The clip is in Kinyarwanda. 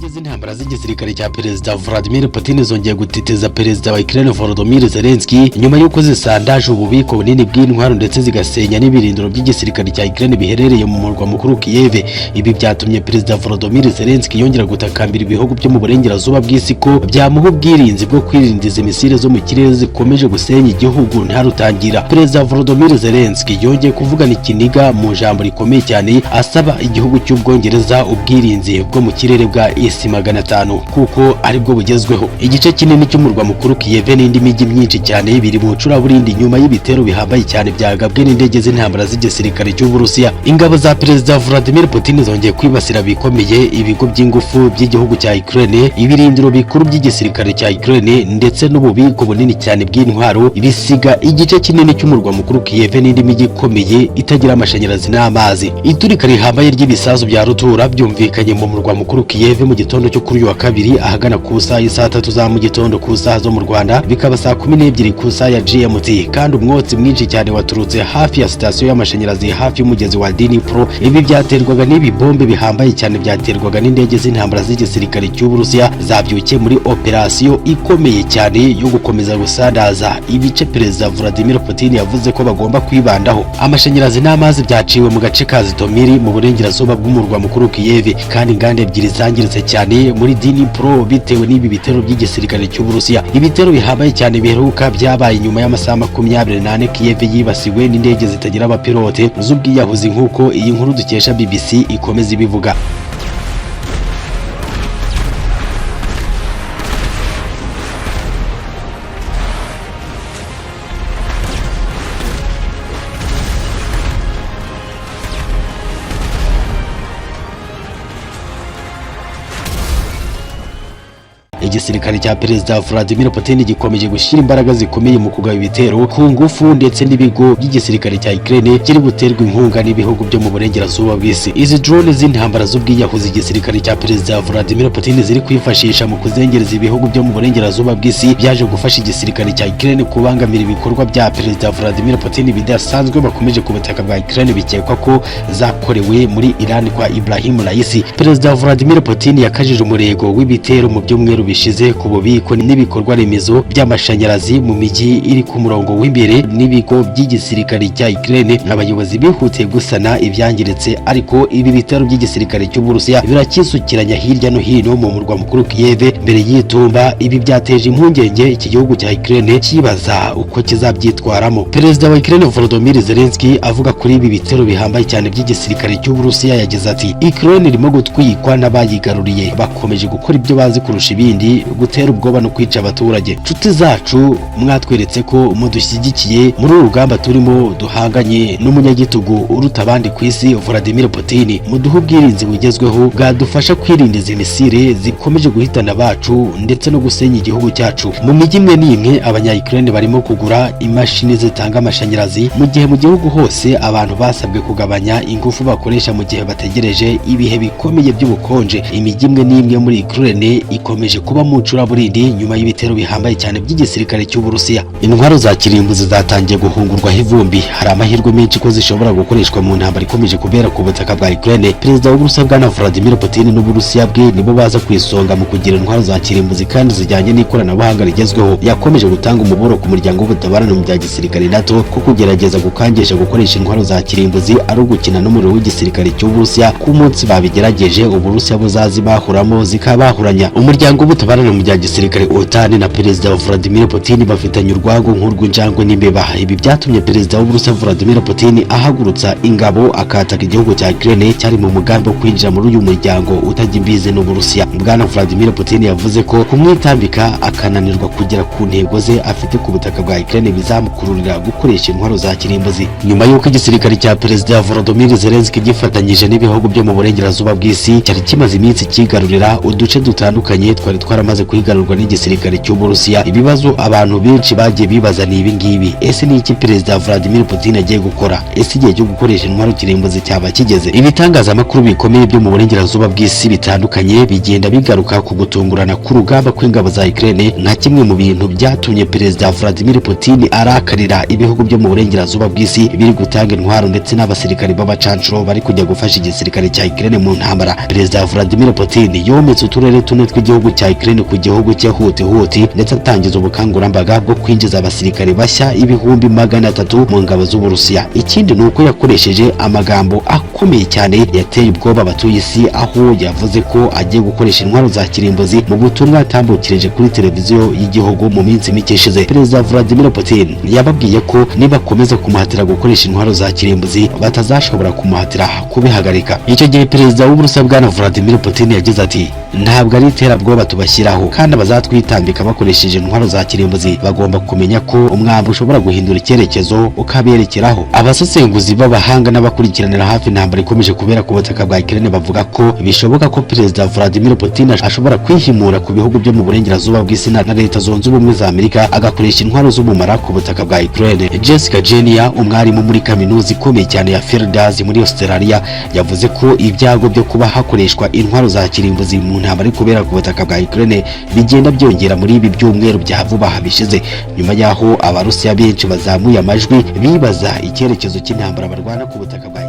Indege z'intambara z'igisirikare cya Perezida Vladimir Putin zongeye gutiteza Perezida wa Ukraine Volodymyr Zelensky nyuma y'uko zisandaje ububiko bunini bw'intwaro ndetse zigasenya n'ibirindiro by'igisirikare cya Ukraine biherereye mu murwa mukuru Kiev. Ibi byatumye Perezida Volodymyr Zelensky yongera gutakambira ibihugu byo mu burengerazuba bw'isi ko byamuha ubwirinzi bwo kwirindiza imisire zo mu kirere zikomeje gusenya igihugu ntarutangira. Perezida Volodymyr Zelensky yongeye kuvugana ikiniga mu jambo rikomeye cyane asaba igihugu cy'Ubwongereza ubwirinzi bwo mu kirere bwa S-500 kuko aribwo bugezweho. Igice kinini cy'umurwa mukuru Kiev n'indi mijyi myinshi cyane biri mu icuraburindi nyuma y'ibitero bihambaye cyane byagabwe n'indege z'intambara z'igisirikare cy'Uburusiya. Ingabo za Perezida Vladimir Putin zongeye kwibasira bikomeye ibigo by'ingufu by'igihugu cya Ukraine, ibirindiro bikuru by'igisirikare cya Ukraine ndetse n'ububiko bunini cyane bw'intwaro, bisiga igice kinini cy'umurwa mukuru Kiev n'indi mijyi ikomeye itagira amashanyarazi n'amazi. Iturika rihambaye ry'ibisasu bya rutura byumvikanye mu murwa mukuru Kiev mu gitondo cyo kuri uyu wa kabiri ahagana ku saa 3 za mu gitondo ku saa zo mu Rwanda, bikaba saa 12 ku saa ya GMT, kandi umwotsi mwinshi cyane waturutse hafi ya sitasiyo y'amashanyarazi hafi y'umugezi wa Dnipro. Ibi byaterwaga n'ibi bombe bihambaye cyane byaterwaga n'indege z'intambara z'igisirikare cy'Uburusiya zabyukiye muri operasiyo ikomeye cyane yo gukomeza gusandaza ibice Perezida Vladimir Putin yavuze ko bagomba kwibandaho. Amashanyarazi n'amazi byaciwe mu gace ka Zitomiri mu burengerazuba bw'umurwa mukuru Kiev, kandi inganda ebyiri zangiritse cyane muri Dnipro bitewe n'ibi bitero by'igisirikare cy'Uburusiya. Ibitero bihambaye cyane biheruka byabaye nyuma y'amasaha 24 Kiev yibasiwe n'indege zitagira abapilote z'ubwiyahuzi nk'uko iyi nkuru dukesha BBC ikomeza ibivuga. Igisirikare cya Perezida Vladimir Putin gikomeje gushyira imbaraga zikomeye mu kugaba ibitero ku ngufu ndetse n'ibigo by'igisirikare cya Ukraine kiri guterwa inkunga n'ibihugu byo mu burengerazuba bw'isi. Izi drone z'intambara z'ubwiyahuzi igisirikare cya Perezida Vladimir Putin ziri kwifashisha mu kuzengereza ibihugu byo mu burengerazuba bw'isi byaje gufasha igisirikare cya Ukraine kubangamira ibikorwa bya Perezida Vladimir Putin bidasanzwe bakomeje ku butaka bwa Ukraine, bikekwa ko zakorewe muri Iran kwa Ibrahim Raisi. Perezida Vladimir Putin yakajije umurego w'ibitero mu byumweru bishize ku bubiko n'ibikorwa remezo by'amashanyarazi mu mijyi iri ku murongo w'imbere n'ibigo by'igisirikare cya Ukraine. Abayobozi bihutiye gusana ibyangiritse, ariko ibi bitero by'igisirikare cy'Uburusiya birakisukiranya hirya no hino mu murwa mukuru Kiev mbere y'itumba. Ibi byateje impungenge iki gihugu cya Ukraine kibaza uko kizabyitwaramo. Perezida wa Ukraine Volodymyr Zelensky avuga kuri ibi bitero bihambaye cyane by'igisirikare cy'Uburusiya yagize ati: Ukraine irimo gutwikwa n'abayigaruriye, bakomeje gukora ibyo bazi kurusha ibindi, gutera ubwoba no kwica abaturage. Nshuti zacu, mwatweretse ko mudushyigikiye muri urugamba turimo duhanganye n'umunyagitugu uruta abandi ku isi Vladimir Putin. Muduhe ubwirinzi bugezweho bwadufasha kwirinda izi misire zikomeje guhitana abacu ndetse no gusenya igihugu cyacu. Mu mijyi imwe n'imwe abanya-Ukraine barimo kugura imashini zitanga amashanyarazi, mu gihe mu gihugu hose abantu basabwe kugabanya ingufu bakoresha mu gihe bategereje ibihe bikomeye by'ubukonje. Imijyi imwe n'imwe muri Ukraine ikomeje kuba mu icuraburindi nyuma y'ibitero bihambaye cyane by'igisirikare cy'Uburusiya. Intwaro za kirimbuzi zatangiye guhungurwaho ivumbi. Hari amahirwe menshi ko zishobora gukoreshwa mu ntambara ikomeje kubera ku butaka bwa Ukraine. Perezida w'Uburusiya bwana Vladimir Putin n'Uburusiya bwe nibo baza kwisonga mu kugira intwaro za kirimbuzi kandi zijyanye n'ikoranabuhanga rigezweho. Yakomeje gutanga umuburo ku muryango w'ubutabarane mu bya gisirikare NATO ko kugerageza gukangisha gukoresha intwaro za kirimbuzi ari ugukina n'umuriro w'igisirikare cy'Uburusiya. Ku munsi babigerageje Uburusiya buzazibahuramo zikabahuranya. Umuryango w'ubutabarane mu bya gisirikare Otan na Perezida Vladimir Putin bafitanye urwango nk'urw'injangwe n'imbeba. Ibi byatumye Perezida w'Uburusiya Vladimir Putin ahagurutsa ingabo akataka igihugu cya Ukraine cyari mu mugambi wo kwinjira muri uyu muryango utajya imbizi n'Uburusiya. Bwana Vladimir Putin yavuze ko kumwitambika akananirwa kugera ku ntego ze afite ku butaka bwa Ukraine bizamukururira gukoresha intwaro za kirimbuzi. Nyuma y'uko igisirikare cya Perezida Volodymyr Zelensky gifatanyije n'ibihugu byo mu burengerazuba bw'isi cyari kimaze iminsi kigarurira uduce dutandukanye twari twaramaze kwigarurwa n'igisirikare cy'Uburusiya. Ibibazo abantu benshi bagiye bibaza ni ibi ngibi: ese ni iki Perezida Vladimir Putin agiye gukora? Ese igihe cyo gukoresha intwaro kirimbuzi cyaba kigeze? Ibitangazamakuru bikomeye byo mu burengerazuba bw'isi bitandukanye bigenda bigaruka ku gutungurana k'urugamba kw'ingabo za Ukraine nka kimwe mu bintu byatumye Perezida Vladimir Putin arakarira ibihugu byo mu burengerazuba bw'isi biri gutanga intwaro ndetse n'abasirikari b'abacancuro bari kujya gufasha igisirikare cya Ukraine mu ntambara. Perezida Vladimir Putin yometse uturere tune tw'igihugu cya Ukraine ku gihugu cye huti ndetse atangiza ubukangurambaga bwo kwinjiza abasirikare bashya ibihumbi 300 mu ngabo z'Uburusiya. Ikindi nuko yakoresheje amagambo akomeye cyane yateye ubwoba abatuye isi, aho yavuze ko agiye gukoresha intwaro za kirimbuzi mu butumwa yatambukirije kuri televiziyo y'igihugu mu minsi mike ishize. Perezida Vladimir Putin yababwiye ko nibakomeza kumuhatira gukoresha intwaro za kirimbuzi batazashobora kumuhatira kubihagarika. Icyo gihe Perezida w'Uburusiya bwana Vladimir Putin yagize ati: ntabwo ari iterabwoba tubashyiraho, kandi abazatwitambika bakoresheje intwaro za kirimbuzi bagomba kumenya ko umwambi ushobora guhindura icyerekezo ukaberekeraho. Abasesenguzi b'abahanga n'abakurikiranira hafi intambara ikomeje kubera ku butaka bwa Ukraine bavuga ko bishoboka ko Perezida Vladimir Putin ashobora kwihimura ku bihugu byo mu burengerazuba bw'isi na Leta Zunze Ubumwe za Amerika agakoresha intwaro z'ubumara ku butaka bwa Ukraine. Jessica Jenia, umwarimu muri kaminuza ikomeye cyane ya Fields muri Australia, yavuze ko ibyago byo kuba hakoreshwa intwaro za kirimbuzi mu ntambara kubera ku butaka bwa Ukraine bigenda byongera muri ibi byumweru bya vuba habishize, nyuma yaho Abarusiya benshi bazamuye amajwi bibaza icyerekezo cy'intambara barwana ku butaka bwa